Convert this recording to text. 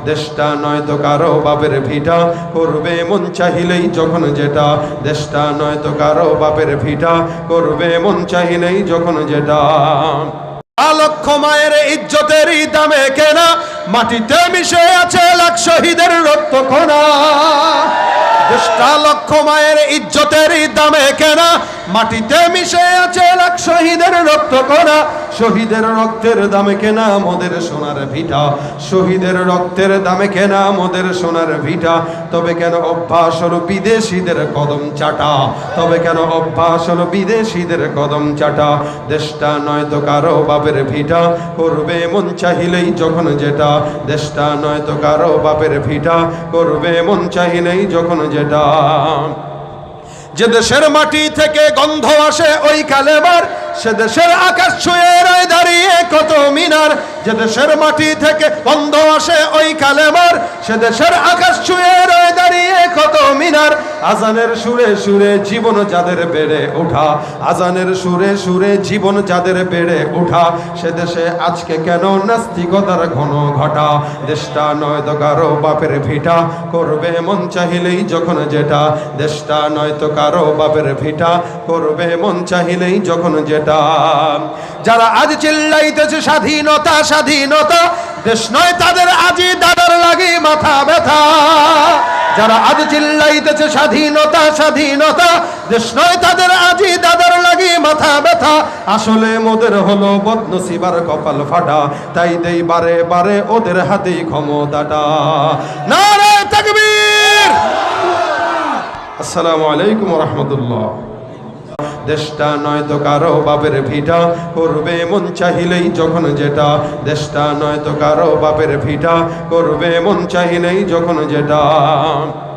দেশটা নয়তো কারো বাপের ভিটা, করবে মন চাহিলেই যখন যেটা। দেশটা নয়তো কারো বাপের ভিটা, করবে মন চাহিলেই যখন যেটা। লক্ষ মায়ের ইজ্জতেরই দামে কেনা, মাটিতে মিশে আছে লাখ শহীদের রক্ত কণা। দেশটা লক্ষ মায়ের ইজ্জতেরই দামে কেনা, মাটিতে মিশে আছে লাখ শহীদের রক্ত কণা। শহীদের রক্তের দামে কেনা মোদের সোনার ভিটা, শহীদের রক্তের দামে কেনা মোদের সোনার ভিটা। তবে কেন অভ্যাস হলো বিদেশিদের কদম চাটা, তবে কেন অভ্যাস হলো বিদেশিদের কদম চাটা। দেশটা নয়তো কারো বাপের ভিটা, করবে মন চাহিলেই যখন যেটা। দেশটা নয়তো কারো বাপের ভিটা, করবে মন চাহিলেই যখন যেটা। যে দেশের মাটি থেকে গন্ধ আসে ওই কালেমার, সে দেশের আকাশ ছুঁয়ে রয় দাঁড়িয়ে কত মিনার। যে দেশের মাটি থেকে গন্ধ আসে ওই কালেমার, সে দেশের আকাশ ছুঁয়ে রয় দাঁড়িয়ে কত মিনার। আজানের সুরে সুরে জীবন যাদের বেড়ে ওঠা, আজানের সুরে সুরে জীবন যাদের বেড়ে ওঠা। সে দেশে আজকে কেন নাস্তিকতার ঘন ঘটা। দেশটা নয়তো কারো বাপের ভিটা, করবে মন চাহিলেই যখন যেটা। দেশটা নয়তো কারো বাপের ভিটা, করবে মন চাহিলেই যখন যেটা। যারা আজ চিল্লাইতেছে স্বাধীনতা স্বাধীনতা, দেশ নয় তাদের আজই দাদার লাগি মাথা ব্যথা। যারা আজ চিল্লাইতেছে স্বাধীনতা স্বাধীনতা, দেশ নয় তাদের আজই দাদার লাগি মাথা ব্যথা। আসলে মোদের হলো বদনসিবার কপাল ফাটা, তাই দেই বারে বারে ওদের হাতেই ক্ষমতাটা। নারে তাকবীর। আসসালামু আলাইকুম ওয়া রাহমাতুল্লাহ। দেশটা নয়তো কারো বাপের ভিটা, করবে মন চাহিলেই যখন যেটা। দেশটা নয়তো কারো বাপের ভিটা, করবে মন চাহিলেই যখন যেটা।